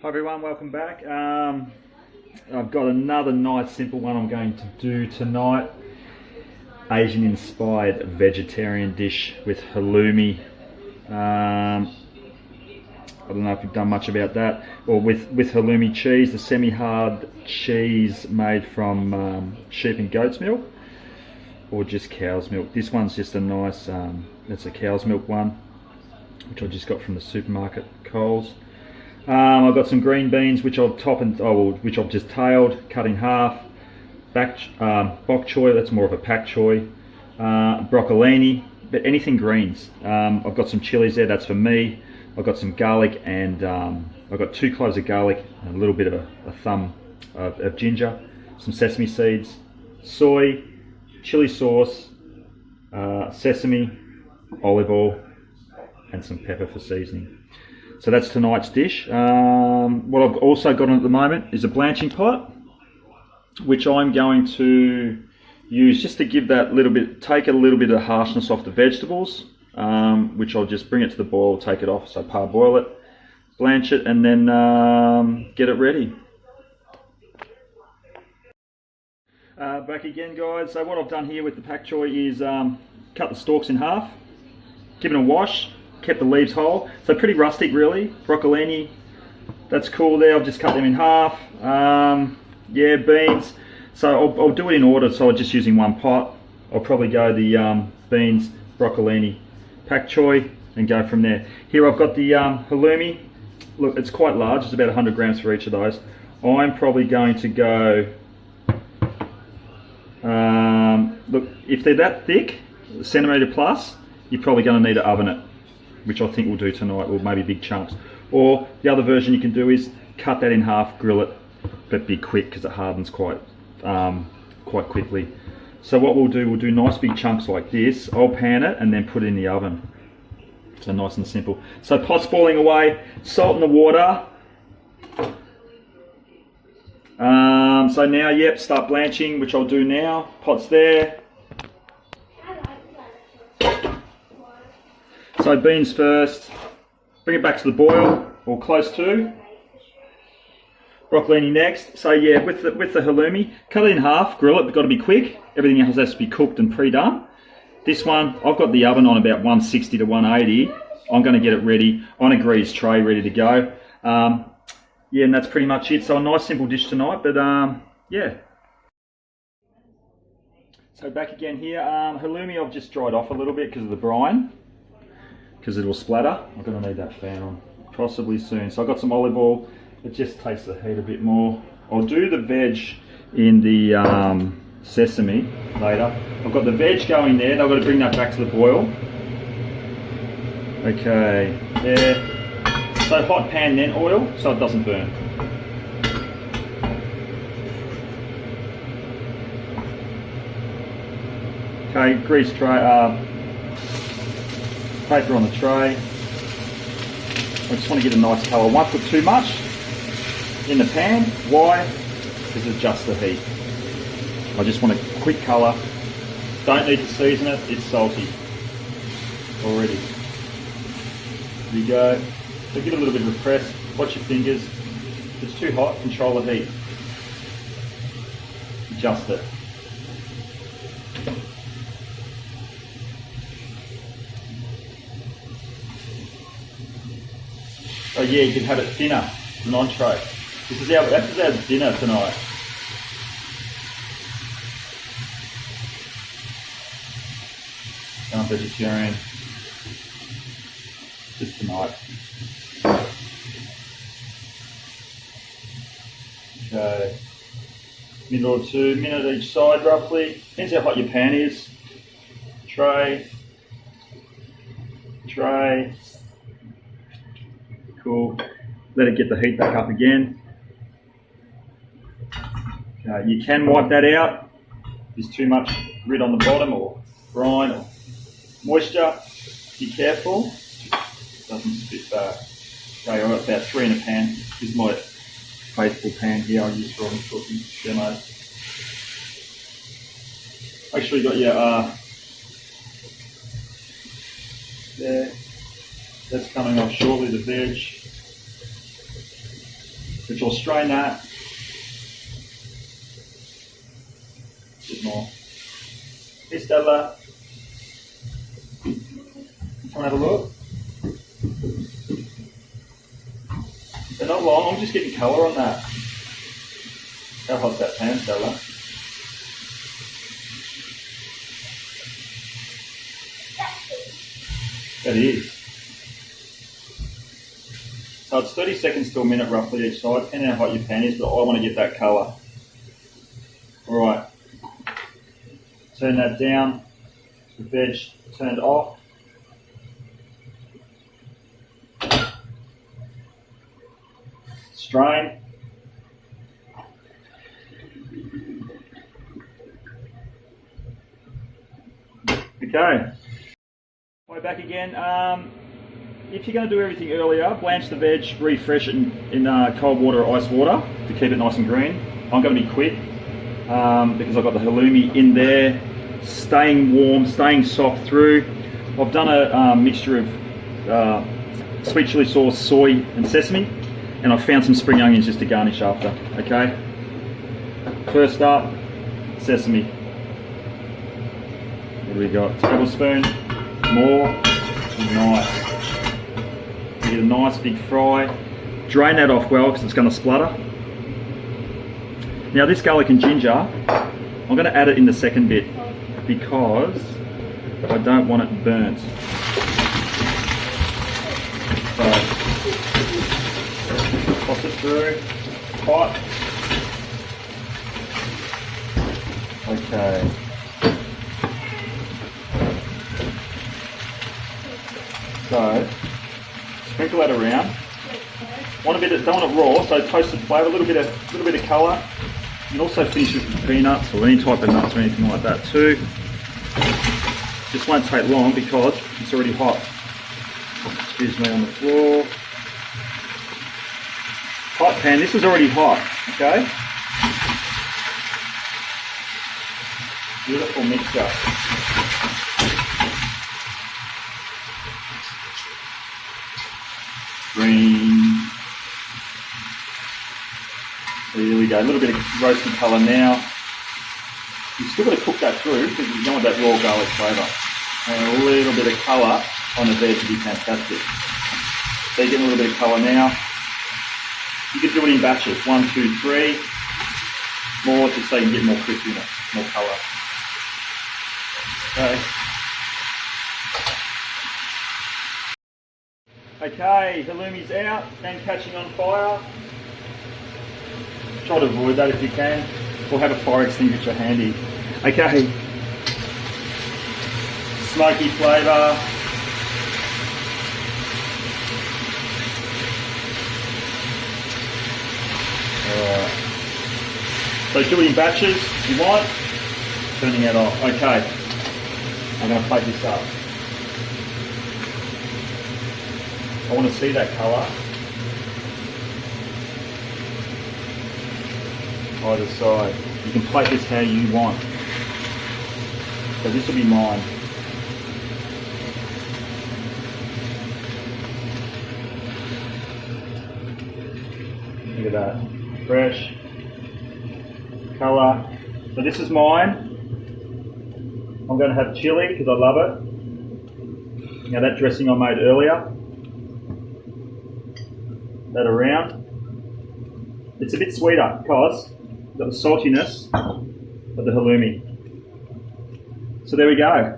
Hi everyone, welcome back. I've got another nice simple one I'm going to do tonight. Asian inspired vegetarian dish with halloumi. I don't know if you've done much about that. Or with halloumi cheese, the semi-hard cheese made from sheep and goat's milk. Or just cow's milk. This one's just a nice, it's a cow's milk one, which I just got from the supermarket, Coles. I've got some green beans which I've which I've just tailed, cut in half. Bok choy, that's more of a pak choy. Broccolini, but anything greens. I've got some chilies there, that's for me. I've got some garlic and I've got 2 cloves of garlic, and a little bit of a thumb of ginger, some sesame seeds, soy, chili sauce, sesame, olive oil, and some pepper for seasoning. So that's tonight's dish. What I've also got on at the moment is a blanching pot, which I'm going to use just to give that take a little bit of harshness off the vegetables, which I'll just bring it to the boil, take it off, so parboil it, blanch it, and then get it ready. Back again, guys. So what I've done here with the pak choy is cut the stalks in half, give it a wash, kept the leaves whole, so pretty rustic really. Broccolini, that's cool there, I've just cut them in half. Yeah, beans, so I'll do it in order, so I'm just using one pot. I'll probably go the beans, broccolini, pak choy, and go from there. Here I've got the halloumi. Look, it's quite large, it's about 100 grams for each of those. I'm probably going to go, look, if they're that thick, a centimetre plus, you're probably going to need to oven it, which I think we'll do tonight, or maybe big chunks. Or the other version you can do is cut that in half, grill it, but be quick because it hardens quite quickly. So what we'll do nice big chunks like this. I'll pan it and then put it in the oven. So nice and simple. So pot's boiling away, salt in the water. So now, yep, start blanching, which I'll do now. Pot's there. So beans first, bring it back to the boil, or close to. Broccolini next. So yeah, with the halloumi, cut it in half, grill it, but got to be quick. Everything else has to be cooked and pre-done. This one, I've got the oven on about 160 to 180. I'm going to get it ready on a greased tray, ready to go. Yeah, and that's pretty much it. So a nice simple dish tonight, but yeah. So back again here, halloumi I've just dried off a little bit because of the brine, because it will splatter. I'm going to need that fan on possibly soon. So I've got some olive oil. It just takes the heat a bit more. I'll do the veg in the sesame later. I've got the veg going there, and I've got to bring that back to the boil. Okay, there. So hot pan, then oil, so it doesn't burn. Okay, grease tray, paper on the tray. I just want to get a nice colour. I won't put too much in the pan. Why? Because it's just the heat. I just want a quick colour. Don't need to season it, it's salty already. There you go. So give it a little bit of a press, watch your fingers. If it's too hot, control the heat. Adjust it. Oh yeah, you can have it thinner, an entree. This is our dinner tonight. I'm vegetarian. Just tonight. Okay. Minute or two, minute each side roughly. Depends how hot your pan is. Tray. Cool. Let it get the heat back up again. Okay, you can wipe that out. If there's too much grit on the bottom or brine or moisture, be careful. It doesn't spit back. Okay, I've got about 3 in a pan. This is my faithful pan here I use for all my cooking demos. Make sure you got your there. That's coming off shortly, the veg. which will strain that. A bit more. Hey Stella, come and have a look. They're not long, I'm just getting colour on that. How hot's that pan, Stella? That is. So it's 30 seconds to a minute roughly each side, depending on how hot your pan is, but I want to get that colour. Alright. Turn that down. The veg turned off. Strain. Okay. Way back again. If you're going to do everything earlier, blanch the veg, refresh it in cold water or ice water to keep it nice and green. I'm going to be quick because I've got the halloumi in there, staying warm, staying soft through. I've done a mixture of sweet chili sauce, soy and sesame, and I've found some spring onions just to garnish after. Okay. First up, sesame. What do we got? Tablespoon, more, nice. Get a nice big fry. Drain that off well because it's going to splutter. Now this garlic and ginger, I'm going to add it in the second bit because I don't want it burnt. So, toss it through, hot. Okay. So, sprinkle that around. Want a bit of, don't want it raw, so toasted flavour, a little bit of colour. You can also finish it with peanuts or any type of nuts or anything like that too. This won't take long because it's already hot. Excuse me on the floor. Hot pan, this is already hot, okay? Beautiful mixture. Green. So here we go, a little bit of roasty colour now. You've still got to cook that through because you don't want that raw garlic flavour. And a little bit of colour on the veg would be fantastic. So you're getting a little bit of colour now. You could do it in batches, 1, 2, 3. More just so you can get more crispiness, more colour. Okay, halloumi's out and catching on fire. Try to avoid that if you can, or have a fire extinguisher handy. Okay, smoky flavour. Alright, so do it in batches if you want. Turning it off. Okay, I'm going to plate this up. I want to see that colour. Either side. You can plate this how you want. So this will be mine. Look at that. Fresh. Colour. So this is mine. I'm going to have chilli because I love it. Now that dressing I made earlier. That around. It's a bit sweeter because it's got the saltiness of the halloumi. So there we go.